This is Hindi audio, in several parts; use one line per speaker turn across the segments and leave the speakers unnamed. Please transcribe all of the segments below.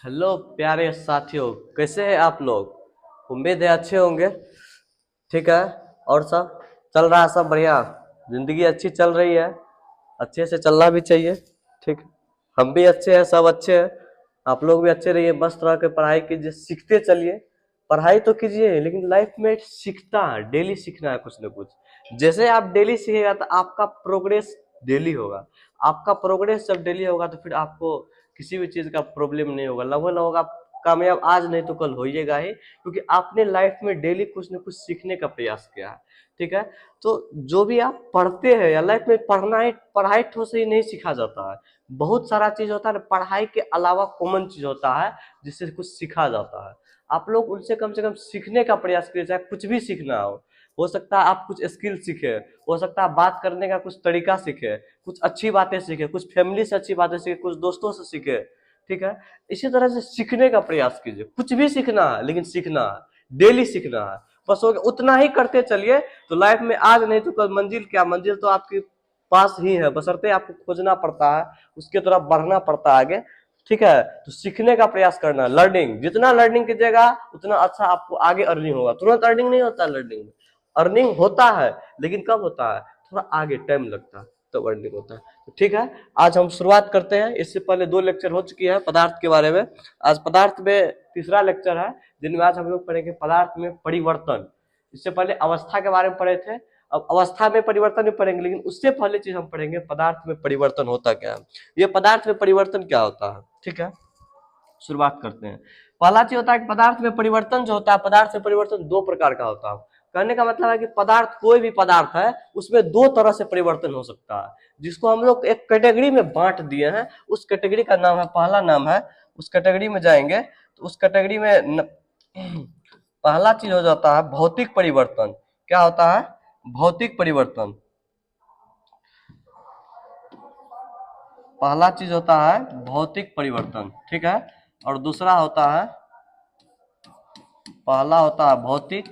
हेलो प्यारे साथियों, कैसे हैं आप लोग। उम्मीद है अच्छे होंगे। ठीक है। और सब चल रहा है, सब बढ़िया। जिंदगी अच्छी चल रही है, अच्छे से चलना भी चाहिए। ठीक। हम भी अच्छे हैं, सब अच्छे हैं। आप लोग भी अच्छे रहिए, मस्त रह के पढ़ाई कीजिए, सीखते चलिए। पढ़ाई तो कीजिए लेकिन लाइफ में सीखता है, डेली सीखना है कुछ ना कुछ। जैसे आप डेली सीखेगा तो आपका प्रोग्रेस डेली होगा। आपका प्रोग्रेस जब डेली होगा तो फिर आपको किसी भी चीज का प्रॉब्लम नहीं होगा। लगभग लगभग आप कामयाब आज नहीं तो कल होइएगा ही, क्योंकि आपने लाइफ में डेली कुछ ना कुछ सीखने का प्रयास किया है। ठीक है। तो जो भी आप पढ़ते हैं या लाइफ में पढ़ना है, पढ़ाई ठोस ही नहीं सीखा जाता है। बहुत सारा चीज होता है ना, पढ़ाई के अलावा कॉमन चीज होता है जिससे कुछ सीखा जाता है। आप लोग उनसे कम से कम सीखने का प्रयास करिए, चाहे कुछ भी सीखना हो सकता है आप कुछ स्किल सीखे, हो सकता है बात करने का कुछ तरीका सीखे, कुछ अच्छी बातें सीखे, कुछ फैमिली से अच्छी बातें सीखे, कुछ दोस्तों से सीखे। ठीक है। इसी तरह से सीखने का प्रयास कीजिए, कुछ भी सीखना है लेकिन सीखना है, डेली सीखना है। बस हो गया, उतना ही करते चलिए। तो लाइफ में आज नहीं तो कल मंजिल, क्या मंजिल तो आपके पास ही है, बशर्ते आपको खोजना पड़ता है, उसके तरफ बढ़ना पड़ता है आगे। ठीक है। तो सीखने का प्रयास करना, लर्निंग, जितना लर्निंग कीजिएगा उतना अच्छा आपको आगे अर्निंग होगा। तुरंत अर्निंग नहीं होता लर्निंग में। अर्निंग होता है लेकिन कब होता है, थोड़ा आगे टाइम लगता है तब अर्निंग होता है। तो ठीक है। आज हम शुरुआत करते हैं। इससे पहले 2 लेक्चर हो चुकी है पदार्थ के बारे में। आज पदार्थ में तीसरा लेक्चर है, जिनमें आज हम लोग पढ़ेंगे पदार्थ में परिवर्तन। इससे पहले अवस्था के बारे में पढ़े थे, अब अवस्था में परिवर्तन भी पढ़ेंगे, लेकिन उससे पहले चीज हम पढ़ेंगे पदार्थ में परिवर्तन होता क्या है, ये पदार्थ में परिवर्तन क्या होता है। ठीक है। शुरुआत करते हैं। पहला चीज होता है कि पदार्थ में परिवर्तन जो होता है, पदार्थ में परिवर्तन 2 प्रकार का होता है। कहने का मतलब है कि पदार्थ, कोई भी पदार्थ है उसमें 2 तरह से परिवर्तन हो सकता है, जिसको हम लोग एक कैटेगरी में बांट दिए हैं। उस कैटेगरी का नाम है, पहला नाम है, उस कैटेगरी में जाएंगे तो उस कैटेगरी में पहला चीज हो जाता है भौतिक परिवर्तन। क्या होता है? भौतिक परिवर्तन। पहला चीज होता है भौतिक परिवर्तन। ठीक है। और दूसरा होता है, पहला होता है भौतिक,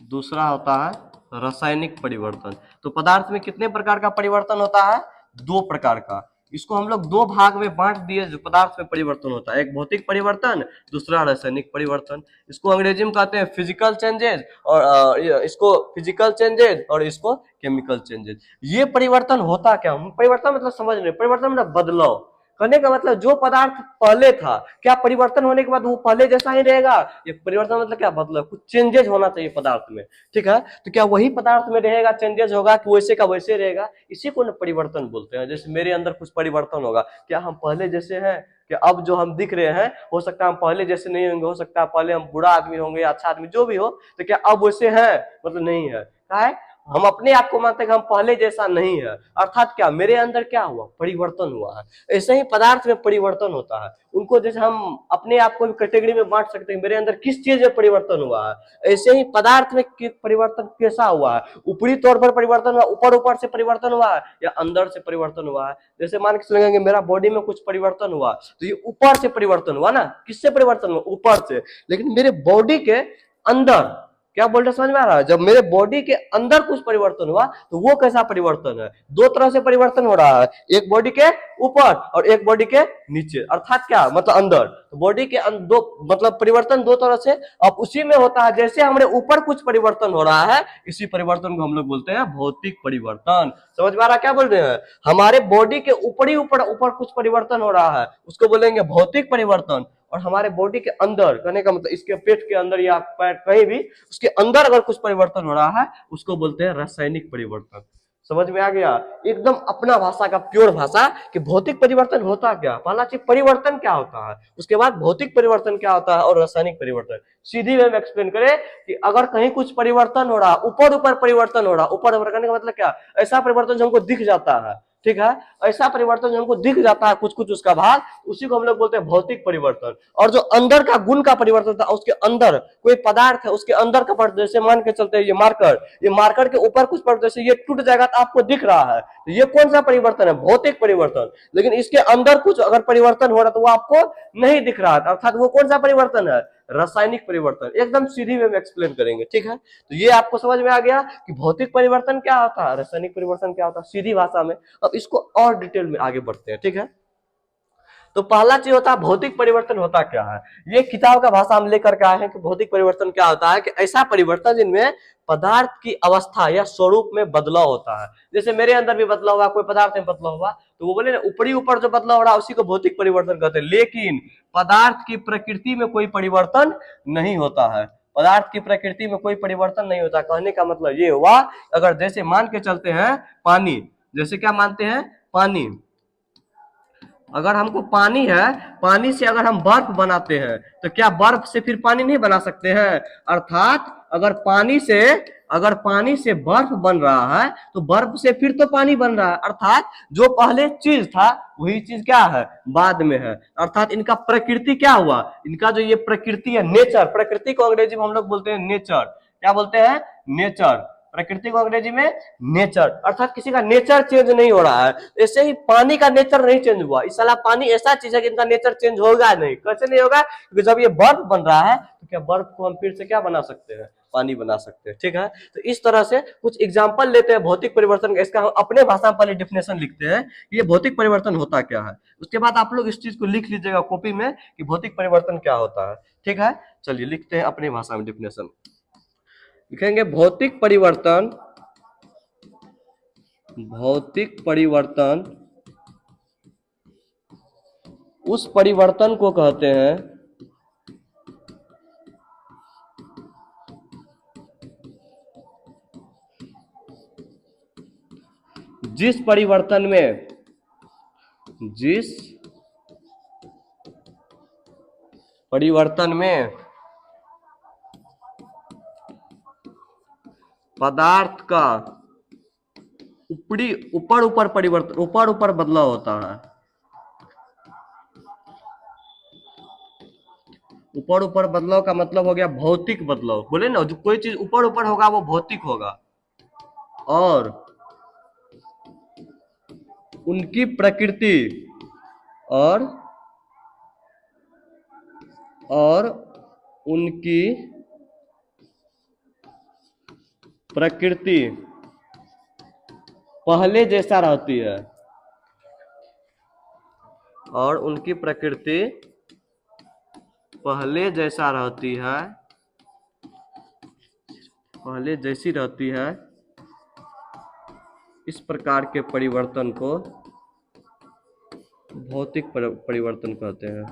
दूसरा होता है रासायनिक परिवर्तन। तो पदार्थ में कितने प्रकार का परिवर्तन होता है? 2 प्रकार का। इसको हम लोग 2 भाग में बांट दिए जो पदार्थ में परिवर्तन होता है, एक भौतिक परिवर्तन, दूसरा रासायनिक परिवर्तन। इसको अंग्रेजी में कहते हैं फिजिकल चेंजेस, और इसको फिजिकल चेंजेस और इसको केमिकल चेंजेस। ये परिवर्तन होता क्या? हम परिवर्तन मतलब समझ रहे हैं, परिवर्तन मतलब बदलाव। कहने का मतलब जो पदार्थ पहले था, क्या परिवर्तन होने के बाद वो पहले जैसा ही रहेगा? ये परिवर्तन मतलब क्या, बदलाव, कुछ चेंजेस होना चाहिए पदार्थ में। ठीक है। तो क्या वही पदार्थ में रहेगा, चेंजेस होगा, कि वैसे का वैसे रहेगा? इसी को ना परिवर्तन बोलते हैं। जैसे मेरे अंदर कुछ परिवर्तन होगा, क्या हम पहले जैसे हैं? कि अब जो हम दिख रहे हैं, हो सकता है हम पहले जैसे नहीं होंगे, हो सकता है पहले हम बुरा आदमी होंगे, अच्छा आदमी जो भी हो, तो क्या अब वैसे हैं? मतलब नहीं है। क्या है? हम अपने आप को मानते हैं कि हम पहले जैसा नहीं है, अर्थात क्या मेरे अंदर क्या हुआ, परिवर्तन हुआ है। ऐसे ही पदार्थ में परिवर्तन होता है। उनको जैसे हम अपने आप को भी कैटेगरी में बांट सकते हैं, मेरे अंदर किस चीज में परिवर्तन हुआ है, ऐसे ही पदार्थ में परिवर्तन कैसा हुआ है। ऊपरी तौर पर परिवर्तन हुआ, ऊपर ऊपर से परिवर्तन हुआ है, या अंदर से परिवर्तन हुआ है। जैसे मान के चलेंगे मेरा बॉडी में कुछ परिवर्तन हुआ, तो ये ऊपर से परिवर्तन हुआ ना, किससे परिवर्तन हुआ? ऊपर से। लेकिन मेरे बॉडी के अंदर, क्या बोल रहे, समझ में आ रहा है? जब मेरे बॉडी के अंदर कुछ परिवर्तन हुआ तो वो कैसा परिवर्तन है? 2 तरह से परिवर्तन हो रहा है, एक बॉडी के ऊपर और एक बॉडी के नीचे, अर्थात क्या मतलब अंदर। तो बॉडी के दो मतलब परिवर्तन 2 तरह से। अब उसी में होता है, जैसे हमारे ऊपर कुछ परिवर्तन हो रहा है, इसी परिवर्तन को हम लोग बोलते हैं भौतिक परिवर्तन। समझ में आ रहा क्या बोल रहे हैं? हमारे बॉडी के ऊपरी ऊपर ऊपर कुछ परिवर्तन हो रहा है, उसको बोलेंगे भौतिक परिवर्तन। और हमारे बॉडी के अंदर, कहने का मतलब इसके पेट के अंदर या कहीं भी उसके अंदर अगर कुछ परिवर्तन हो रहा है, उसको बोलते हैं रासायनिक परिवर्तन। समझ में आ गया? एकदम अपना भाषा का प्योर भाषा, कि भौतिक परिवर्तन होता क्या, पहला चीज परिवर्तन क्या होता है, उसके बाद भौतिक परिवर्तन क्या होता है, और रासायनिक परिवर्तन। सीधी वे में एक्सप्लेन करें कि अगर कहीं कुछ परिवर्तन हो रहा, ऊपर ऊपर परिवर्तन हो रहा, ऊपर ऊपर करने का मतलब क्या, ऐसा परिवर्तन जो हमको दिख जाता है। ठीक है। ऐसा परिवर्तन जो हमको दिख जाता है कुछ कुछ उसका भाग, उसी को हम लोग बोलते हैं भौतिक परिवर्तन। और जो अंदर का गुण का परिवर्तन था, उसके अंदर कोई पदार्थ है, उसके अंदर का परिवर्तन, जैसे मान के चलते हैं ये मार्कर, ये मार्कर के ऊपर कुछ परिवर्तन, जैसे ये टूट जाएगा तो आपको दिख रहा है, तो ये कौन सा परिवर्तन है? भौतिक परिवर्तन। लेकिन इसके अंदर कुछ अगर परिवर्तन हो रहा है तो वो आपको नहीं दिख रहा है, अर्थात वो कौन सा परिवर्तन है? रासायनिक परिवर्तन। एकदम सीधी वे में एक्सप्लेन करेंगे। ठीक है। तो ये आपको समझ में आ गया कि भौतिक परिवर्तन क्या होता है, रासायनिक परिवर्तन क्या होता है, सीधी भाषा में। अब इसको और डिटेल में आगे बढ़ते हैं। ठीक है। तो पहला चीज होता है भौतिक परिवर्तन होता क्या है, ये किताब का भाषा हम लेकर के आए हैं कि भौतिक परिवर्तन क्या होता है कि ऐसा परिवर्तन जिनमें पदार्थ की अवस्था या स्वरूप में बदलाव होता है। जैसे मेरे अंदर भी बदलाव हुआ, कोई पदार्थ में बदलाव हुआ, तो वो बोले ना ऊपरी ऊपर जो बदलाव हो रहा है उसी को भौतिक परिवर्तन कहते हैं। लेकिन पदार्थ की प्रकृति में कोई परिवर्तन नहीं होता है, पदार्थ की प्रकृति में कोई परिवर्तन नहीं होता। कहने का मतलब ये हुआ, अगर जैसे मान के चलते हैं पानी, जैसे क्या मानते हैं पानी, अगर हमको पानी है, पानी से अगर हम बर्फ बनाते हैं तो क्या बर्फ से फिर पानी नहीं बना सकते हैं? अर्थात अगर पानी से बर्फ बन रहा है तो बर्फ से फिर तो पानी बन रहा है, अर्थात जो पहले चीज था वही चीज क्या है, बाद में है। अर्थात इनका प्रकृति क्या हुआ, इनका जो ये प्रकृति है नेचर, प्रकृति को अंग्रेजी में हम लोग बोलते हैं नेचर, क्या बोलते हैं नेचर, प्रकृति को अंग्रेजी में नेचर, अर्थात किसी का नेचर चेंज नहीं हो रहा है। ऐसे ही पानी का नेचर नहीं चेंज हुआ, इस साला पानी ऐसा चीज है कि इनका नेचर चेंज होगा नहीं। कैसे नहीं होगा? क्योंकि जब ये बर्फ बन रहा है तो क्या बर्फ को हम फिर से क्या बना सकते हैं, पानी बना सकते हैं। ठीक है, तो इस तरह से कुछ एग्जाम्पल लेते हैं भौतिक परिवर्तन का, इसका हम अपने भाषा में पहले डिफिनेशन लिखते हैं कि ये भौतिक परिवर्तन होता क्या है, उसके बाद आप लोग इस चीज को लिख लीजिएगा कॉपी में कि भौतिक परिवर्तन क्या होता है। ठीक है, चलिए लिखते हैं अपनी भाषा में डिफिनेशन, लिखेंगे भौतिक परिवर्तन, भौतिक परिवर्तन उस परिवर्तन को कहते हैं जिस परिवर्तन में पदार्थ का ऊपर ऊपर परिवर्तन, ऊपर ऊपर बदलाव होता है, ऊपर ऊपर बदलाव का मतलब हो गया भौतिक बदलाव। बोले ना, जो कोई चीज ऊपर ऊपर होगा वो भौतिक होगा, और उनकी प्रकृति और उनकी प्रकृति पहले जैसा रहती है, और उनकी प्रकृति पहले जैसा रहती है, पहले जैसी रहती है, इस प्रकार के परिवर्तन को भौतिक परिवर्तन कहते हैं।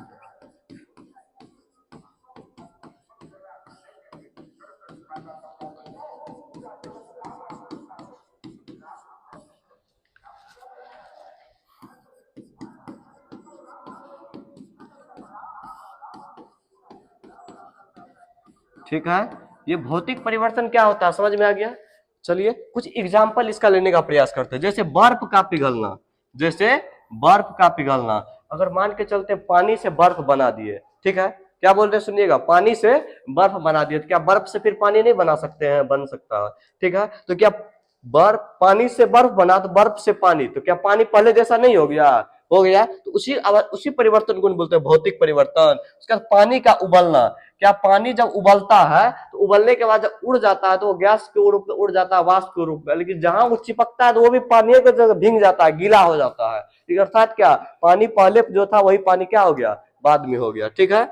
ठीक है, ये भौतिक परिवर्तन क्या होता है समझ में आ गया। चलिए कुछ एग्जाम्पल इसका लेने का प्रयास करते हैं। जैसे बर्फ का पिघलना, जैसे बर्फ का पिघलना, अगर मान के चलते पानी से बर्फ बना दिए, ठीक है, क्या बोल रहे हैं सुनिएगा, पानी से बर्फ बना दिए, तो क्या बर्फ से फिर पानी नहीं बना सकते हैं? बन सकता है। ठीक है, तो क्या बर्फ, पानी से बर्फ बना तो बर्फ से पानी, तो क्या पानी पहले जैसा नहीं हो गया? हो गया। तो उसी परिवर्तन को बोलते हैं भौतिक परिवर्तन। उसका पानी का उबलना, क्या पानी जब उबलता है तो उबलने के बाद जब उड़ जाता है तो वो गैस के रूप में उड़ जाता है, वाष्प के रूप में, लेकिन जहां वो चिपकता है तो वो भी पानी के जगह भीग जाता है, गीला हो जाता है। ठीक है, अर्थात क्या पानी पहले जो था वही पानी क्या हो गया, बाद में हो गया। ठीक है,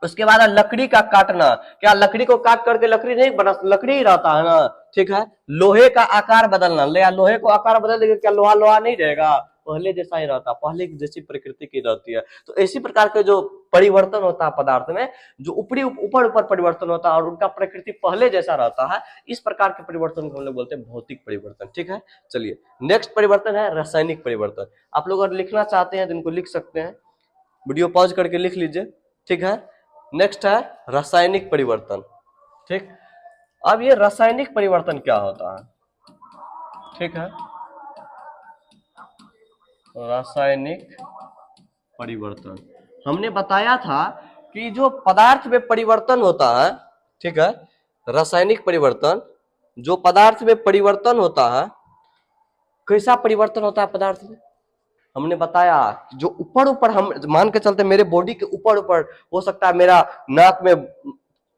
उसके बाद लकड़ी का काटना, क्या लकड़ी को काट करके लकड़ी नहीं बना, लकड़ी ही रहता है ना। ठीक है, लोहे का आकार बदलना, लोहे को आकार बदल देंगे, क्या लोहा लोहा नहीं रहेगा? पहले जैसा ही रहता, पहले की जैसी प्रकृति की रहती है। तो इसी प्रकार के जो परिवर्तन होता है पदार्थ में, जो ऊपर ऊपर परिवर्तन होता है और उनका प्रकृति पहले जैसा रहता है, इस प्रकार के परिवर्तन को हम लोग बोलते हैं भौतिक परिवर्तन। ठीक है, चलिए नेक्स्ट परिवर्तन है रासायनिक परिवर्तन। आप लोग अगर लिखना चाहते हैं तो इनको लिख सकते हैं, वीडियो पॉज करके लिख लीजिए। ठीक है, नेक्स्ट है रासायनिक परिवर्तन। ठीक, अब ये रासायनिक परिवर्तन क्या होता है? ठीक है, रासायनिक परिवर्तन हमने बताया था कि जो पदार्थ में परिवर्तन होता है, ठीक है, रासायनिक परिवर्तन, जो पदार्थ में परिवर्तन होता है, कैसा परिवर्तन होता है पदार्थ में? हमने बताया जो ऊपर ऊपर, हम मान के चलते मेरे बॉडी के ऊपर ऊपर हो सकता है, मेरा नाक में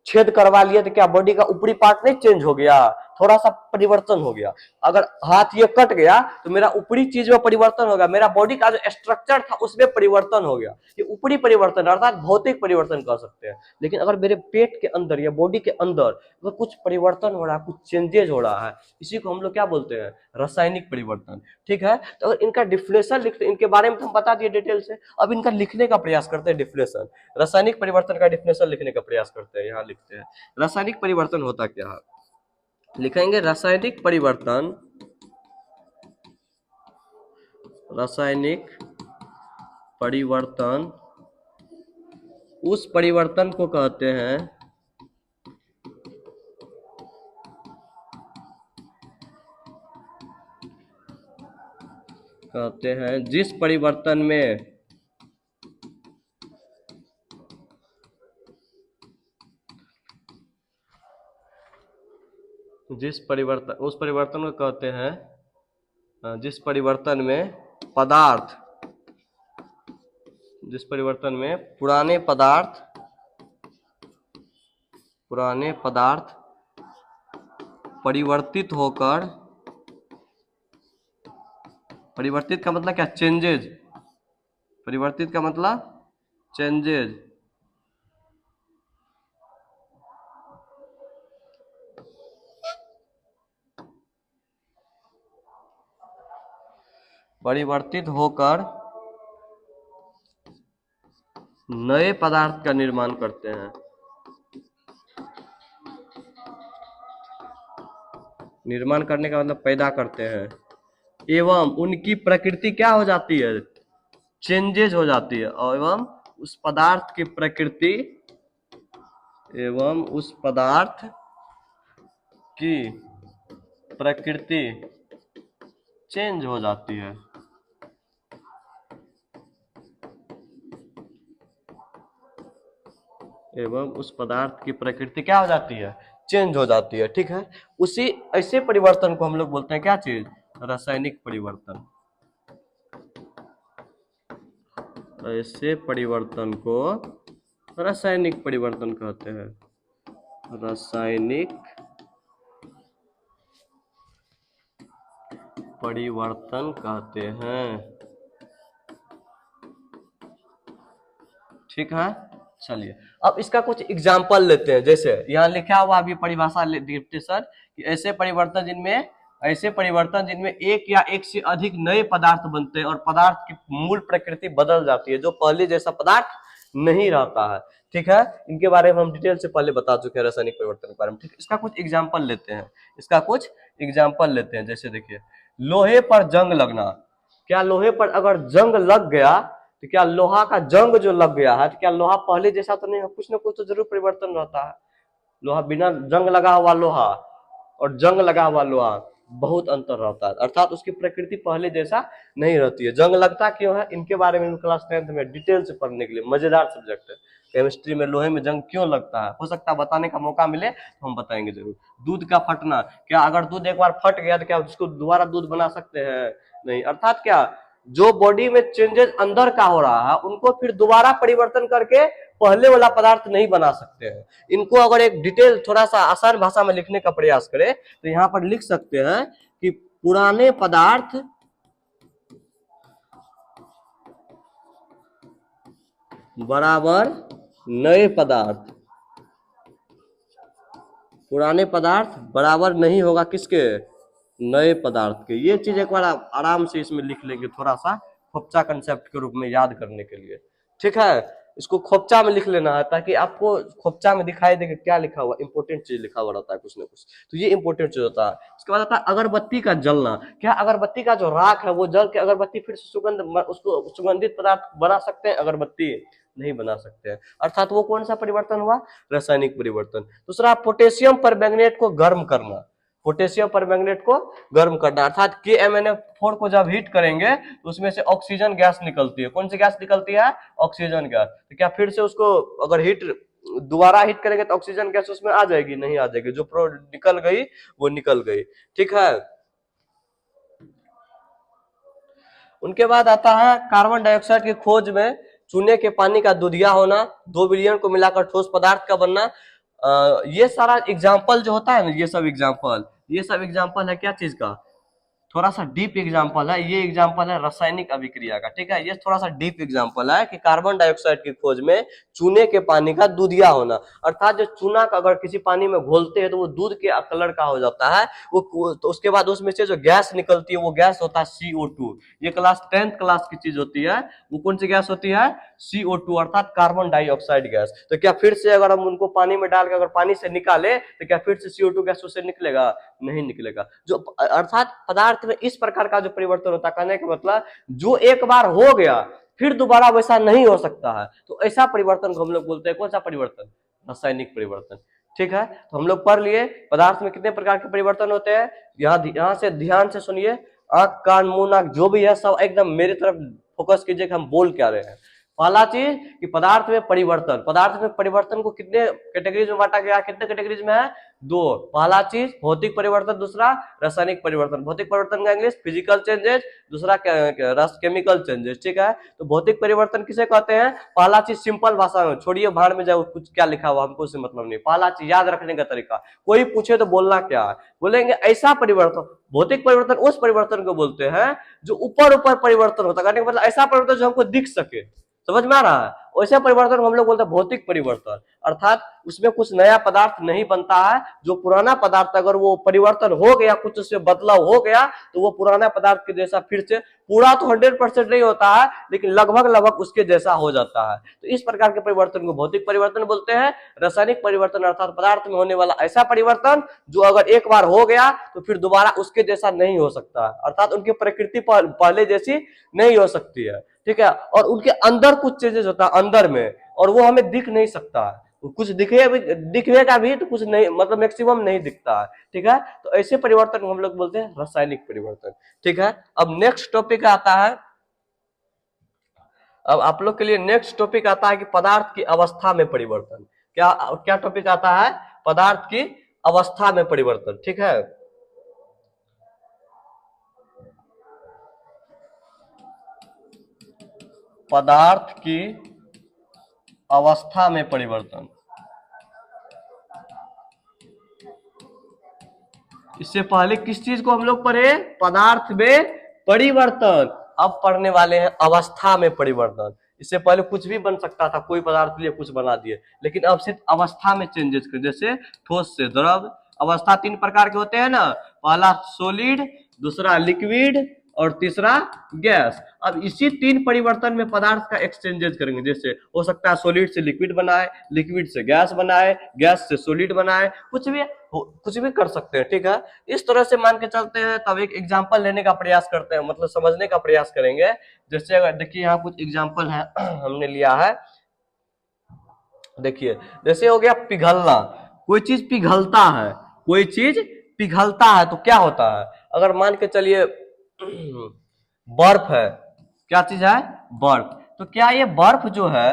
छेद करवा लिया तो क्या बॉडी का ऊपरी पार्ट नहीं चेंज हो गया? थोड़ा सा परिवर्तन हो गया। अगर हाथ ये कट गया तो मेरा ऊपरी चीज में परिवर्तन होगा, मेरा बॉडी का जो स्ट्रक्चर था उसमें परिवर्तन हो गया। ये ऊपरी परिवर्तन अर्थात भौतिक परिवर्तन कह सकते हैं। लेकिन अगर मेरे पेट के अंदर या बॉडी के अंदर अगर कुछ परिवर्तन हो रहा है, कुछ चेंजेज हो रहा है, इसी को हम लोग क्या बोलते हैं, रासायनिक परिवर्तन। ठीक है, तो अगर इनका डिफिनेशन लिखते, इनके बारे में तो हम बता दिए डिटेल से, अब इनका लिखने का प्रयास करते हैं डिफिनेशन। रासायनिक परिवर्तन का डिफिनेशन लिखने का प्रयास करते हैं। यहाँ लिखते हैं रासायनिक परिवर्तन होता क्या है, लिखेंगे रासायनिक परिवर्तन, रासायनिक परिवर्तन उस परिवर्तन को कहते हैं जिस परिवर्तन में उस परिवर्तन को कहते हैं जिस परिवर्तन में पदार्थ, जिस परिवर्तन में पुराने पदार्थ परिवर्तित होकर, परिवर्तित का मतलब क्या, चेंजेज, परिवर्तित का मतलब चेंजेज, परिवर्तित होकर नए पदार्थ का निर्माण करते हैं, निर्माण करने का मतलब पैदा करते हैं, एवं उनकी प्रकृति क्या हो जाती है, चेंजेज हो जाती है, एवं उस पदार्थ की प्रकृति, एवं उस पदार्थ की प्रकृति चेंज हो जाती है। एवं उस पदार्थ की प्रकृति क्या हो जाती है, चेंज हो जाती है। ठीक है, उसी ऐसे परिवर्तन को हम लोग बोलते हैं क्या चीज, रासायनिक परिवर्तन। ऐसे परिवर्तन को रासायनिक परिवर्तन कहते हैं, रासायनिक परिवर्तन कहते हैं। ठीक है, चलिए अब इसका कुछ एग्जाम्पल लेते हैं। जैसे यहाँ लिखा हुआ अभी परिभाषा देखते सर कि ऐसे परिवर्तन जिनमें एक या एक से अधिक नए पदार्थ बनते हैं और पदार्थ की मूल प्रकृति बदल जाती है, जो पहले जैसा पदार्थ नहीं रहता है। ठीक है, इनके बारे में हम डिटेल से पहले बता चुके हैं रासायनिक परिवर्तन के बारे में। ठीक, इसका कुछ एग्जाम्पल लेते हैं। जैसे देखिए, लोहे पर जंग लगना, क्या लोहे पर अगर जंग लग गया तो क्या लोहा का जंग जो लग गया है तो क्या लोहा पहले जैसा तो नहीं है, कुछ ना कुछ तो जरूर परिवर्तन रहता है। लोहा बिना जंग लगा हुआ लोहा और जंग लगा हुआ लोहा बहुत अंतर रहता है, अर्थात उसकी प्रकृति पहले जैसा नहीं रहती है। जंग लगता क्यों है, इनके बारे में क्लास 10th में डिटेल से पढ़ने के लिए मजेदार सब्जेक्ट है केमिस्ट्री में। लोहे में जंग क्यों लगता है, हो सकता है बताने का मौका मिले तो हम बताएंगे जरूर। दूध का फटना, क्या अगर दूध एक बार फट गया तो क्या उसको दोबारा दूध बना सकते हैं, नहीं। अर्थात क्या, जो बॉडी में चेंजेस अंदर का हो रहा है उनको फिर दोबारा परिवर्तन करके पहले वाला पदार्थ नहीं बना सकते हैं। इनको अगर एक डिटेल थोड़ा सा आसान भाषा में लिखने का प्रयास करें तो यहाँ पर लिख सकते हैं कि पुराने पदार्थ बराबर नए पदार्थ, पुराने पदार्थ बराबर नहीं होगा किसके, नए पदार्थ के। ये चीज एक बार आप आराम से इसमें लिख लेंगे, थोड़ा सा खोपचा कंसेप्ट के रूप में याद करने के लिए। ठीक है, इसको खोपचा में लिख लेना है ताकि आपको खोपचा में दिखाई देगा क्या लिखा हुआ, इंपॉर्टेंट चीज लिखा हुआ रहता है कुछ ना कुछ, तो ये इंपॉर्टेंट चीज होता है। इसके बाद आता है अगरबत्ती का जलना, क्या अगरबत्ती का जो राख है वो जल के अगरबत्ती फिर से उसको सुगंधित पदार्थ बना सकते हैं, अगरबत्ती नहीं बना सकते हैं। अर्थात वो कौन सा परिवर्तन हुआ, रासायनिक परिवर्तन। दूसरा, पोटेशियम परमैंगनेट को गर्म करना, पोटेशियम परमैंगनेट को गर्म करना, अर्थात KMnO4 को जब हीट करेंगे तो उसमें से ऑक्सीजन गैस निकलती है। कौन सी गैस निकलती है, ऑक्सीजन गैस। तो क्या फिर से उसको अगर दोबारा हीट करेंगे तो ऑक्सीजन गैस उसमें आ जाएगी, नहीं आ जाएगी, जो निकल गई वो निकल गई। ठीक है, उनके बाद आता है कार्बन डाइऑक्साइड की खोज में चूने के पानी का दुधिया होना, 2 बिलियन को मिलाकर ठोस पदार्थ का बनना। ये सारा एग्जाम्पल जो होता है ना, ये सब एग्जाम्पल ये सब एग्जाम्पल है क्या चीज का, थोड़ा सा डीप एग्जाम्पल है। ये एग्जाम्पल है रासायनिक अभिक्रिया का, ठीक है। ये थोड़ा सा डीप एग्जाम्पल है कि कार्बन डाइऑक्साइड की खोज में चूने के पानी का दूधिया होना, अर्थात जो चूना का अगर किसी पानी में घोलते हैं तो वो दूध के कलर का हो जाता है, वो तो उसके बाद उसमें से जो गैस निकलती है वो गैस होता है CO2। ये क्लास 10th क्लास की चीज होती है। वो कौन सी गैस होती है, CO2 अर्थात कार्बन डाइऑक्साइड गैस। तो क्या फिर से अगर हम उनको पानी में डाल के अगर पानी से निकाले तो क्या फिर से CO2 गैस उससे निकलेगा, नहीं निकलेगा। जो अर्थात पदार्थ में इस प्रकार का जो परिवर्तन होता है, कहने का मतलब जो एक बार हो गया फिर दोबारा वैसा नहीं हो सकता है, तो ऐसा परिवर्तन को हम लोग बोलते हैं कौन सा परिवर्तन, रासायनिक परिवर्तन। ठीक है, तो हम लोग पढ़ लिए पदार्थ में कितने प्रकार के परिवर्तन होते हैं। यहाँ से ध्यान से सुनिए, आंख कान मुंह नाक जो भी है सब एकदम मेरी तरफ फोकस कीजिए कि हम बोल क्या रहे हैं। पहला चीज कि पदार्थ में परिवर्तन, पदार्थ में परिवर्तन को कितने कैटेगरीज में बांटा गया, कितने कैटेगरीज में है, दो। पहला चीज भौतिक परिवर्तन, दूसरा रासायनिक परिवर्तन। भौतिक परिवर्तन का इंग्लिश फिजिकल चेंजेस, दूसरा केमिकल चेंजेस। ठीक है, तो भौतिक परिवर्तन किसे कहते हैं, पहला चीज सिंपल भाषा में, छोड़िए भाड़ में जाओ कुछ क्या लिखा हुआ हमको उससे मतलब नहीं। पहला चीज याद रखने का तरीका, कोई पूछे तो बोलना क्या है, बोलेंगे ऐसा परिवर्तन। भौतिक परिवर्तन उस परिवर्तन को बोलते हैं जो ऊपर ऊपर परिवर्तन होता है, मतलब ऐसा परिवर्तन जो हमको दिख सके, समझ में आ रहा है, वैसे परिवर्तन को हम लोग बोलते हैं भौतिक परिवर्तन। अर्थात उसमें कुछ नया पदार्थ नहीं बनता है, जो पुराना पदार्थ अगर वो परिवर्तन हो गया, कुछ उसमें बदलाव हो गया तो वो पुराना पदार्थ के जैसा फिर से, पूरा तो 100% नहीं होता है लेकिन लगभग लगभग उसके जैसा हो जाता है। तो इस प्रकार के परिवर्तन को भौतिक परिवर्तन बोलते हैं। रासायनिक परिवर्तन अर्थात पदार्थ में होने वाला ऐसा परिवर्तन जो अगर एक बार हो गया तो फिर दोबारा उसके जैसा नहीं हो सकता है, अर्थात उनकी प्रकृति पहले जैसी नहीं हो सकती है। ठीक है, और उनके अंदर कुछ चेंजेस होता है अंदर में, और वो हमें दिख नहीं सकता है, कुछ दिखेगा भी तो कुछ नहीं, मतलब मैक्सिमम नहीं दिखता है। ठीक है, तो ऐसे परिवर्तन को हम लोग बोलते हैं रासायनिक परिवर्तन। ठीक है, अब नेक्स्ट टॉपिक आता है, अब आप लोग के लिए नेक्स्ट टॉपिक आता है कि पदार्थ की अवस्था में परिवर्तन। क्या क्या टॉपिक आता है, पदार्थ की अवस्था में परिवर्तन। ठीक है, पदार्थ की अवस्था में परिवर्तन। इससे पहले किस चीज को हम लोग पढ़े, पदार्थ में परिवर्तन। अब पढ़ने वाले हैं अवस्था में परिवर्तन। इससे पहले कुछ भी बन सकता था, कोई पदार्थ लिए कुछ बना दिए, लेकिन अब सिर्फ अवस्था में चेंजेस कर, जैसे ठोस से द्रव। अवस्था तीन प्रकार के होते हैं ना, पहला सॉलिड, दूसरा लिक्विड और तीसरा गैस। अब इसी तीन परिवर्तन में पदार्थ का एक्सचेंजेस करेंगे, जैसे हो सकता है सॉलिड से लिक्विड बनाए, लिक्विड से गैस बनाए, गैस से सॉलिड बनाए, कुछ भी कर सकते हैं। ठीक है, इस तरह से मान के चलते हैं। तब एक एग्जांपल लेने का प्रयास करते हैं, मतलब समझने का प्रयास करेंगे। जैसे अगर देखिए यहाँ कुछ एग्जांपल है हमने लिया है, देखिए जैसे हो गया पिघलना, कोई चीज पिघलता है, कोई चीज पिघलता है तो क्या होता है, अगर मान के चलिए बर्फ है, क्या चीज है, बर्फ। तो क्या ये बर्फ जो है,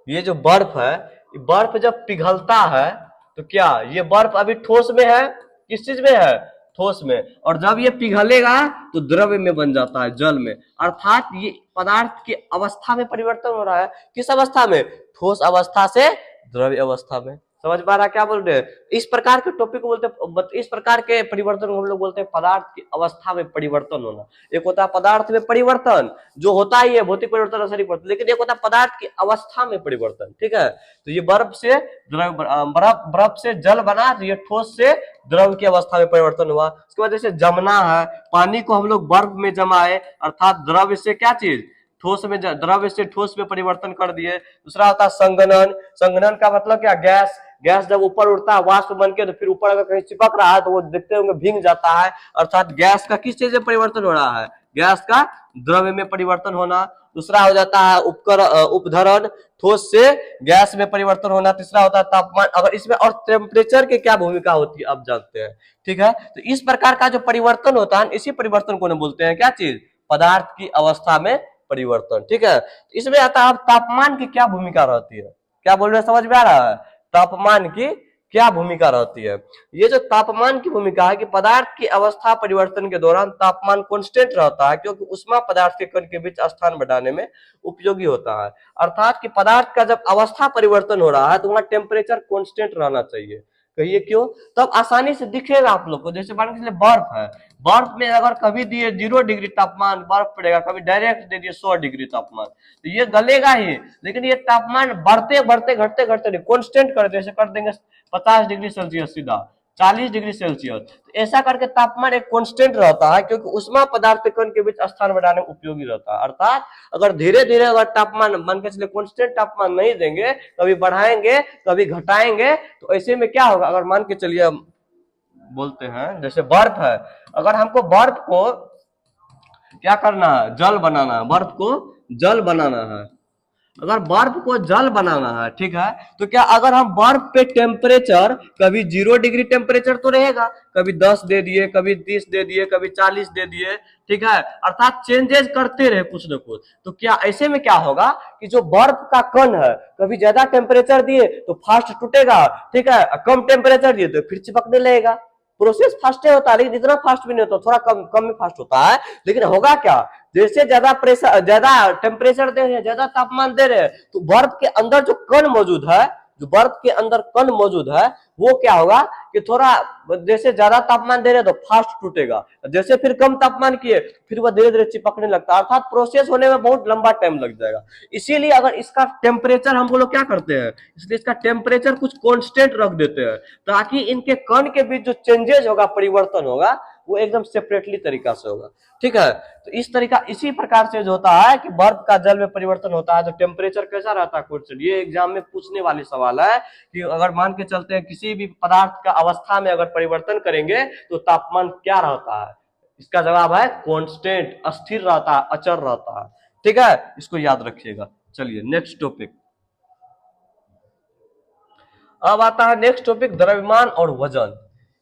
ये जो बर्फ है, ये बर्फ जब पिघलता है तो क्या ये बर्फ अभी ठोस में है, किस चीज में है, ठोस में, और जब ये पिघलेगा तो द्रव्य में बन जाता है, जल में। अर्थात ये पदार्थ की अवस्था में परिवर्तन हो रहा है, किस अवस्था में, ठोस अवस्था से द्रव्य अवस्था में। समझ पा रहा क्या बोल रहे हैं, इस प्रकार के टॉपिक को बोलते हैं, इस प्रकार के परिवर्तन को हम लोग बोलते हैं पदार्थ की अवस्था में परिवर्तन होना। एक होता है पदार्थ में परिवर्तन जो होता ही है, भौतिक परिवर्तन रासायनिक परिवर्तन, लेकिन एक होता है पदार्थ की अवस्था में परिवर्तन। ठीक है, तो ये बर्फ से बर्फ से जल बना, तो ये ठोस से द्रव की अवस्था में परिवर्तन हुआ। उसके बाद जैसे जमना है, पानी को हम लोग बर्फ में जमाए, अर्थात द्रव से क्या चीज, ठोस में, द्रव्य से ठोस में परिवर्तन कर दिए। दूसरा होता है संघनन, संघनन का मतलब क्या, गैस, गैस जब ऊपर उड़ता है वाष्प बन के, तो फिर ऊपर अगर कहीं चिपक रहा है तो वो देखते होंगे भीग जाता है, अर्थात गैस का किस चीज में परिवर्तन हो रहा है, गैस का द्रव्य में परिवर्तन होना। दूसरा हो जाता है उपधरण, ठोस से गैस में परिवर्तन होना। तीसरा होता है तापमान, अगर इसमें और टेम्परेचर की क्या भूमिका होती है आप जानते हैं। ठीक है, तो इस प्रकार का जो परिवर्तन होता है, इसी परिवर्तन को बोलते हैं क्या चीज, पदार्थ की अवस्था में परिवर्तन। ठीक है, इसमें आता है तापमान की क्या भूमिका रहती है, क्या बोल रहे हैं, समझ में आ रहा है, तापमान की क्या भूमिका रहती है। ये जो तापमान की भूमिका है कि पदार्थ की अवस्था परिवर्तन के दौरान तापमान कांस्टेंट रहता है, क्योंकि उष्मा पदार्थ के कण के बीच स्थान बढ़ाने में उपयोगी होता है। अर्थात कि पदार्थ का जब अवस्था परिवर्तन हो रहा है तो वहां टेम्परेचर कांस्टेंट रहना चाहिए, कहिए क्यों? तब आसानी से दिखेगा आप लोग को। जैसे मान के चलिए बर्फ है, बर्फ में अगर कभी दिए 0 डिग्री तापमान बर्फ पड़ेगा, कभी डायरेक्ट दे दिए 100 डिग्री तापमान, तो ये गलेगा ही। लेकिन ये तापमान बढ़ते बढ़ते घटते घटते नहीं, कॉन्स्टेंट कर दे, जैसे कर देंगे 50 डिग्री सेल्सियस सीधा 40 डिग्री सेल्सियस, तो ऐसा करके तापमान एक कांस्टेंट रहता है, क्योंकि उष्मा पदार्थ कण के बीच स्थान बनाने में उपयोगी रहता है। अर्थात अगर धीरे धीरे अगर तापमान मान के चलिए कांस्टेंट तापमान नहीं देंगे, कभी बढ़ाएंगे कभी घटाएंगे, तो ऐसे में क्या होगा? अगर मान के चलिए बोलते हैं जैसे बर्फ है, अगर हमको बर्फ को क्या करना है? जल बनाना है, बर्फ को जल बनाना है। अगर बर्फ को जल बनाना है, ठीक है, तो क्या अगर हम बर्फ पे टेम्परेचर कभी 0 डिग्री टेम्परेचर तो रहेगा, कभी 10 दे दिए, कभी 30 दे दिए, कभी 40 दे दिए, ठीक है, अर्थात चेंजेस करते रहे कुछ न कुछ, तो क्या ऐसे में क्या होगा कि जो बर्फ का कण है, कभी ज्यादा टेम्परेचर दिए तो फास्ट टूटेगा, ठीक है, कम टेम्परेचर दिए तो फिर चिपकने लगेगा। प्रोसेस फास्ट होता है, लेकिन इतना फास्ट भी नहीं होता, थोड़ा कम कम में फास्ट होता है। लेकिन होगा क्या? जैसे ज्यादा प्रेशर, ज्यादा टेम्परेचर दे रहे हैं, ज्यादा तापमान दे रहे हैं, तो बर्फ के अंदर जो कण मौजूद है, जो बर्फ के अंदर कण मौजूद है, वो क्या होगा कि थोड़ा जैसे ज्यादा तापमान दे रहे हैं तो फास्ट टूटेगा, जैसे फिर कम तापमान किए फिर वह धीरे धीरे चिपकने लगता है, अर्थात प्रोसेस होने में बहुत लंबा टाइम लग जाएगा। इसीलिए अगर इसका टेम्परेचर हम लोग क्या करते हैं, इसलिए इसका टेम्परेचर कुछ कांस्टेंट रख देते हैं, ताकि इनके कण के बीच जो चेंजेस होगा, परिवर्तन होगा, वो एकदम सेपरेटली तरीका से होगा, ठीक है। तो इस तरीका इसी प्रकार से जो होता है कि बर्फ का जल में परिवर्तन होता है, तो टेम्परेचर कैसा रहता है कांस्टेंट। ये एग्जाम में पूछने वाली सवाल है कि अगर मान के चलते हैं किसी भी पदार्थ का अवस्था में अगर परिवर्तन करेंगे तो तापमान क्या रहता है, इसका जवाब है कांस्टेंट, अस्थिर रहता है, अचर रहता है, ठीक है, इसको याद रखिएगा। चलिए नेक्स्ट टॉपिक, अब आता है नेक्स्ट टॉपिक द्रव्यमान और वजन।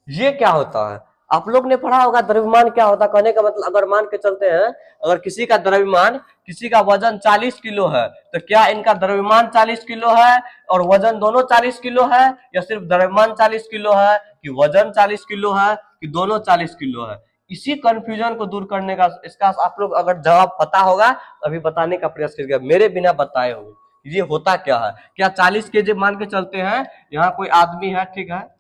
ये क्या होता है? आप लोग ने पढ़ा होगा द्रव्यमान क्या होता है। कहने का मतलब अगर मान के चलते हैं, अगर किसी का द्रव्यमान, किसी का वजन 40 किलो है, तो क्या इनका द्रव्यमान 40 किलो है और वजन दोनों 40 किलो है, या सिर्फ द्रव्यमान 40 किलो है, कि वजन 40 किलो है, कि दोनों 40 किलो है? इसी कंफ्यूजन को दूर करने का, इसका आप लोग अगर जवाब पता होगा तो अभी बताने का प्रयास करिएगा, मेरे बिना बताए होंगे ये होता क्या है। क्या 40 केजी मान के चलते हैं, यहाँ कोई आदमी है, ठीक है,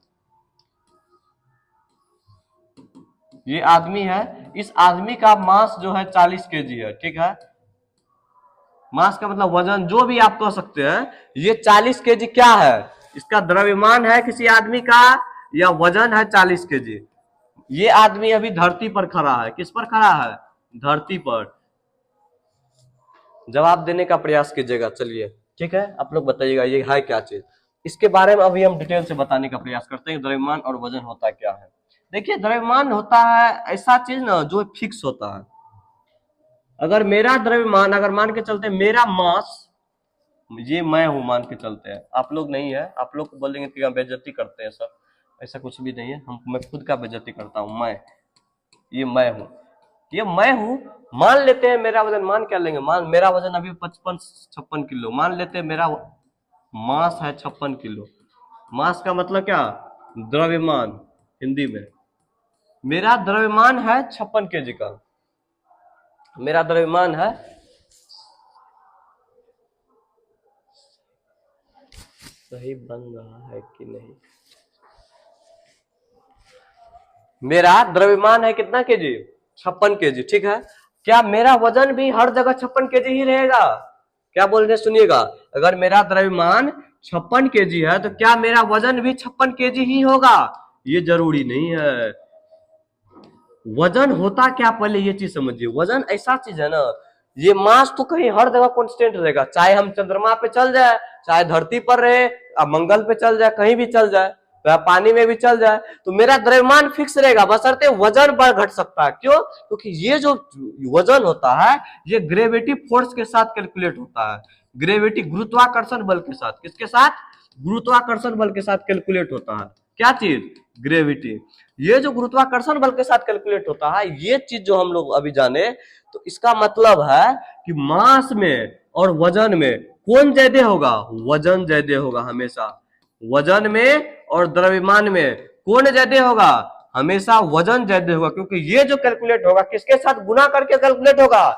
ये आदमी है, इस आदमी का मास जो है 40 केजी है, ठीक है, मास का मतलब वजन, जो भी आप कह सकते हैं, ये 40 केजी क्या है, इसका द्रव्यमान है किसी आदमी का, या वजन है 40 केजी। ये आदमी अभी धरती पर खड़ा है, किस पर खड़ा है? धरती पर। जवाब देने का प्रयास कीजिएगा, चलिए ठीक है, आप लोग बताइएगा ये है क्या चीज। इसके बारे में अभी हम डिटेल से बताने का प्रयास करते हैं, द्रव्यमान और वजन होता क्या है। देखिए द्रव्यमान होता है ऐसा चीज ना जो फिक्स होता है। अगर मेरा द्रव्यमान, अगर मान के चलते मेरा मास, ये मैं हूं मान के चलते हैं, आप लोग नहीं है, आप लोग बोलेंगे कि हम बेइज्जती करते हैं सर, ऐसा कुछ भी नहीं है, मैं खुद का बेइज्जती करता हूं, ये मैं हूं, ये मैं हूं। मान लेते हैं मेरा वजन, मान क्या लेंगे, मान मेरा वजन अभी 55-56 किलो, मान लेते हैं मेरा मास है 56 किलो। मास का मतलब क्या? द्रव्यमान हिंदी में। मेरा द्रव्यमान है 56 केजी का, मेरा द्रव्यमान है, सही बन रहा है कि नहीं, मेरा द्रव्यमान है कितना केजी? 56 केजी, ठीक है। क्या मेरा वजन भी हर जगह 56 केजी ही रहेगा? क्या बोल रहे सुनिएगा, अगर मेरा द्रव्यमान 56 केजी है तो क्या मेरा वजन भी 56 केजी ही होगा? ये जरूरी नहीं है। वजन होता क्या, पहले ये चीज समझिए। वजन ऐसा चीज है ना, ये मास तो कहीं हर जगह कांस्टेंट रहेगा, चाहे हम चंद्रमा पे चल जाए, चाहे धरती पर रहे, मंगल पे चल जाए, कहीं भी चल जाए, पानी में भी चल जाए, तो मेरा द्रव्यमान फिक्स रहेगा, बशर्ते वजन बढ़ घट सकता है। क्यों? क्योंकि ये जो वजन होता है ये ग्रेविटी फोर्स के साथ कैलकुलेट होता है, ग्रेविटी गुरुत्वाकर्षण बल के साथ। किसके साथ? गुरुत्वाकर्षण बल के साथ कैलकुलेट होता है। क्या चीज? ग्रेविटी। ये जो गुरुत्वाकर्षण बल के साथ कैलकुलेट होता है, ये चीज जो हम लोग अभी जाने, तो इसका मतलब है कि मास में और वजन में कौन ज्यादा होगा? वजन ज्यादा होगा हमेशा। वजन में और द्रव्यमान में कौन ज्यादा होगा? हमेशा वजन ज्यादा होगा, क्योंकि ये जो कैलकुलेट होगा किसके साथ गुना करके कैलकुलेट होगा?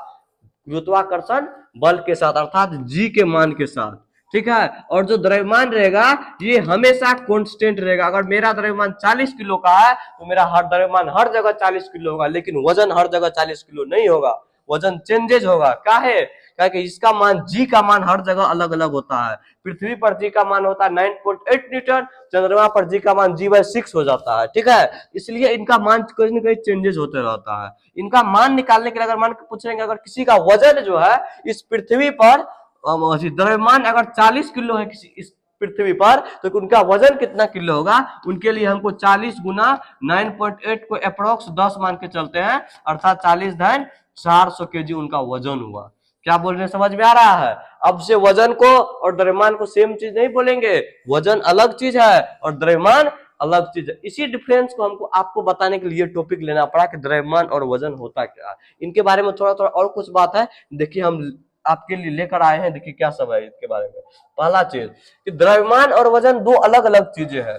गुरुत्वाकर्षण बल के साथ, अर्थात जी के मान के साथ, ठीक है। और जो द्रव्यमान रहेगा ये हमेशा कांस्टेंट रहेगा। अगर मेरा द्रव्यमान 40 किलो का है तो मेरा हर द्रव्यमान हर जगह 40 किलो होगा, लेकिन वजन हर जगह 40 किलो नहीं होगा, वजन चेंजेज होगा। क्या है? क्या कि इसका मान जी का मान हर जगह अलग अलग होता है। पृथ्वी पर जी का मान होता है 9.8 न्यूटन, चंद्रमा पर जी का मान G/6 हो जाता है। ठीक है, इसलिए इनका मान कहीं ना कहीं चेंजेस होते रहता है। इनका मान निकालने के लिए अगर मान पूछेंगे अगर किसी का वजन जो है इस पृथ्वी पर द्रव्यमान अगर 40 किलो है किसी इस पृथ्वी पर, तो उनका वजन कितना किलो होगा, उनके लिए हमको 40 गुना 9.8 को अप्रोक्स 10 मान के चलते हैं, अर्थात 40-400 केजी उनका वजन हुआ। क्या बोल रहे हैं, समझ में आ रहा है? अब से वजन को और द्रव्यमान को सेम चीज नहीं बोलेंगे, वजन अलग चीज है और द्रव्यमान अलग चीज है। इसी डिफरेंस को हमको आपको बताने के लिए टॉपिक लेना पड़ा कि द्रव्यमान और वजन होता क्या है। इनके बारे में थोड़ा थोड़ा और कुछ बात है, देखिए हम आपके लिए लेकर आए हैं। देखिए क्या सब है इसके बारे में। पहला चीज कि द्रव्यमान और वजन दो अलग अलग चीजें हैं।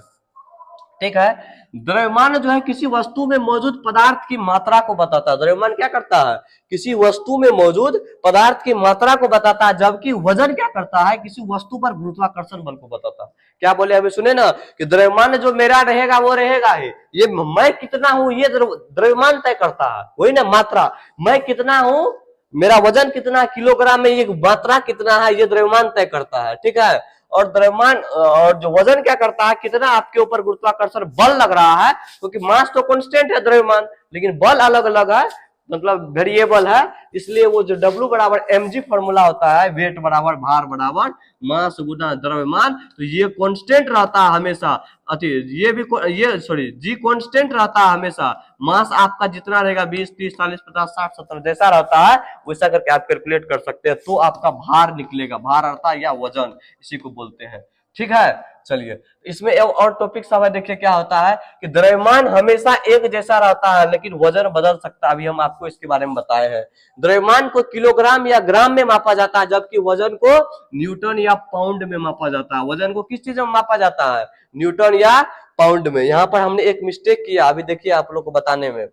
ठीक है, द्रव्यमान जो है किसी वस्तु में मौजूद पदार्थ की मात्रा को बताता है। द्रव्यमान क्या करता है, किसी वस्तु में मौजूद पदार्थ की मात्रा को बताता है, जबकि वजन क्या करता है, किसी वस्तु पर गुरुत्वाकर्षण बल को बताता है। क्या बोले अभी सुने ना कि द्रव्यमान जो मेरा रहेगा वो रहेगा ही, ये मैं कितना हूं ये द्रव्यमान तय करता है, वही ना मात्रा। मैं कितना हूं, मेरा वजन कितना किलोग्राम में, ये मात्रा कितना है, ये द्रव्यमान तय करता है। ठीक है, और द्रव्यमान और जो वजन क्या करता है, कितना आपके ऊपर गुरुत्वाकर्षण बल लग रहा है, क्योंकि मास तो कांस्टेंट है द्रव्यमान, लेकिन बल अलग अलग है, मतलब वेरिएबल है। इसलिए वो जो W बराबर mg फॉर्मूला होता है, वेट बराबर भार बराबर मास गुना द्रव्यमान, तो ये कांस्टेंट रहता है हमेशा। ये भी ये सॉरी जी कांस्टेंट रहता है हमेशा। मास आपका जितना रहेगा 20 30 40 50 60 70 जैसा रहता है वैसा करके आप कैलकुलेट कर सकते हैं, तो आपका भार निकलेगा। भार अर्थात या वजन इसी को बोलते हैं। ठीक है, चलिए इसमें और टॉपिक सब है। देखिए क्या होता है कि द्रव्यमान हमेशा एक जैसा रहता है, लेकिन वजन बदल सकता है। अभी हम आपको इसके बारे में बताए हैं। द्रव्यमान को किलोग्राम या ग्राम में मापा जाता है, जबकि वजन को न्यूटन या पाउंड में मापा जाता है। वजन को किस चीज में मापा जाता है, न्यूटन या पाउंड में। यहाँ पर हमने एक मिस्टेक किया, अभी देखिए आप लोग को बताने में।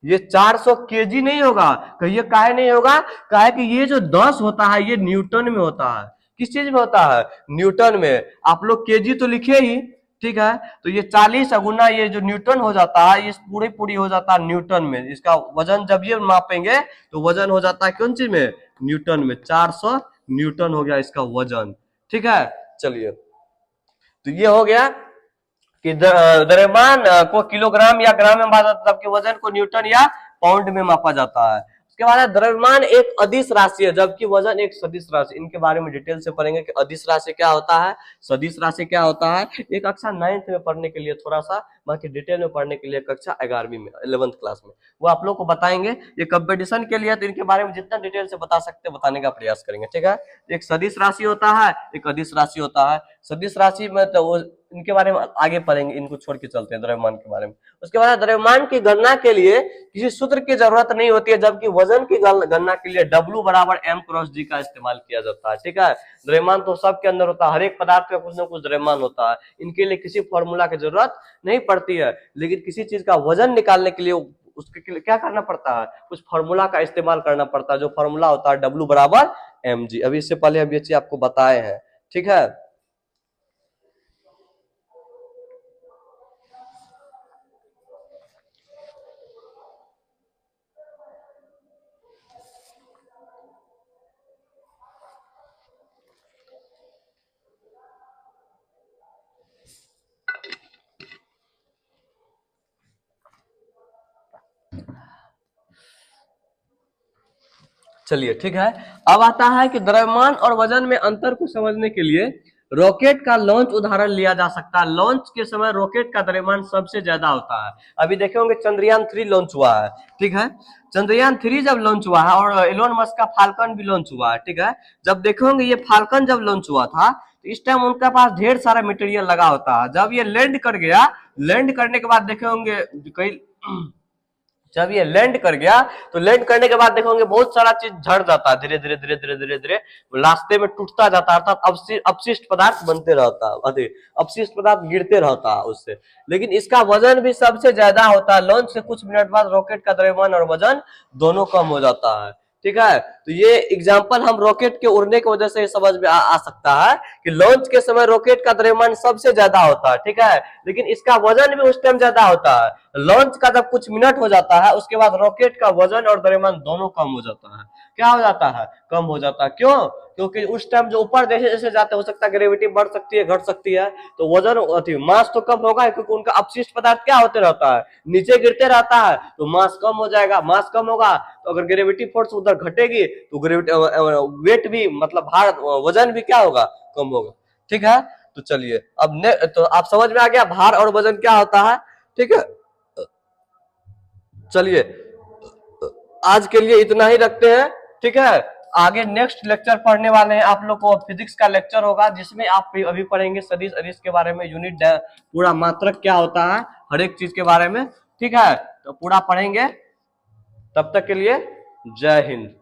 ये 400 केजी नहीं होगा, कहिए काहे नहीं होगा, काहे कि ये जो 10 होता है ये न्यूटन में होता है। किस चीज में होता है, न्यूटन में। आप लोग केजी तो लिखे ही, ठीक है, तो ये 40 गुना ये जो न्यूटन हो जाता है, ये पूरी हो जाता है न्यूटन में। इसका वजन जब ये मापेंगे तो वजन हो जाता है कौन चीज में, न्यूटन में। 400 न्यूटन हो गया इसका वजन। ठीक है, चलिए तो ये हो गया कि द्रव्यमान को किलोग्राम या ग्राम में मापा जाता है, जबकि वजन को न्यूटन या पाउंड में मापा जाता है। उसके बाद द्रव्यमान एक अदिश राशि है, जबकि वजन एक सदिश राशि। इनके बारे में डिटेल से पढ़ेंगे कि अदिश राशि क्या होता है, सदिश राशि क्या होता है। एक कक्षा 9th में पढ़ने के लिए थोड़ा सा, बाकी डिटेल में पढ़ने के लिए कक्षा 11वीं में 11th क्लास में वो आप लोग को बताएंगे। ये कंपटीशन के लिए तो इनके बारे में जितना डिटेल से बता सकते हैं बताने का प्रयास करेंगे। ठीक है, एक सदिश राशि होता है, एक अदिश राशि होता है। सदिश राशि में तो वो इनके बारे में आगे पढ़ेंगे, इनको छोड़ के चलते हैं द्रव्यमान के बारे में। उसके बाद द्रव्यमान की गणना के लिए किसी सूत्र की जरूरत नहीं होती है, जबकि वजन की गणना के लिए W बराबर m×g का इस्तेमाल किया जाता है। ठीक है, द्रव्यमान तो सबके अंदर होता है, हर एक पदार्थ का कुछ ना कुछ द्रव्यमान होता है। इनके लिए किसी फॉर्मूला की जरूरत नहीं पड़ती है, लेकिन किसी चीज का वजन निकालने के लिए उसके लिए क्या करना पड़ता है, कुछ फॉर्मूला का इस्तेमाल करना पड़ता है। जो फॉर्मूला होता है W बराबर mg। अभी इससे पहले हम ये चीज आपको बताए हैं। ठीक है, चलिए ठीक है। अब आता है कि द्रव्यमान और वजन में अंतर को समझने के लिए रॉकेट का लॉन्च उदाहरण लिया जा सकता है। लॉन्च के समय रॉकेट का द्रव्यमान सबसे ज्यादा होता है। अभी देखे होंगे चंद्रयान 3 लॉन्च हुआ है। ठीक है, चंद्रयान 3 जब लॉन्च हुआ है और एलोन मस्क का फाल्कन भी लॉन्च हुआ है। ठीक है, जब देखे होंगे ये फाल्कन जब लॉन्च हुआ था तो इस टाइम उनके पास ढेर सारा मटेरियल लगा होता है। जब ये लैंड कर गया, लैंड करने के बाद देखे होंगे कई जब ये लैंड कर गया तो लैंड करने के बाद देखोगे बहुत सारा चीज झड़ जाता है, धीरे धीरे धीरे धीरे धीरे धीरे रास्ते में टूटता जाता है, अर्थात अपशिष्ट पदार्थ बनते रहता है, अपशिष्ट पदार्थ गिरते रहता है उससे। लेकिन इसका वजन भी सबसे ज्यादा होता है। लॉन्च से कुछ मिनट बाद रॉकेट का द्रव्यमान और वजन दोनों कम हो जाता है। ठीक है। तो ये एग्जांपल हम रॉकेट के उड़ने की वजह से समझ में आ सकता है कि लॉन्च के समय रॉकेट का द्रव्यमान सबसे ज्यादा होता है, ठीक है, लेकिन इसका वजन भी उस टाइम ज्यादा होता है। लॉन्च का जब कुछ मिनट हो जाता है उसके बाद रॉकेट का वजन और द्रव्यमान दोनों कम हो जाता है। क्या हो जाता है? कम हो जाता है। क्यों? क्योंकि उस टाइम जो ऊपर जैसे जैसे जाते हो सकता है ग्रेविटी बढ़ सकती है, घट सकती है, तो वजन मास तो कम होगा, क्योंकि उनका अपशिष्ट पदार्थ क्या होते रहता है, नीचे गिरते रहता है, तो मास कम हो जाएगा। मास कम होगा तो अगर ग्रेविटी फोर्स उधर घटेगी तो ग्रेविटी वेट भी मतलब भार वजन भी क्या होगा? कम होगा। ठीक है, तो चलिए अब तो आप समझ में आ गया भार और वजन क्या होता है। ठीक है, चलिए आज के लिए इतना ही रखते हैं। ठीक है, आगे नेक्स्ट लेक्चर पढ़ने वाले हैं आप लोग को, फिजिक्स का लेक्चर होगा जिसमें आप अभी पढ़ेंगे सदिश अदिश के बारे में, यूनिट पूरा मात्रक क्या होता है, हर एक चीज के बारे में। ठीक है, तो पूरा पढ़ेंगे। तब तक के लिए जय हिंद।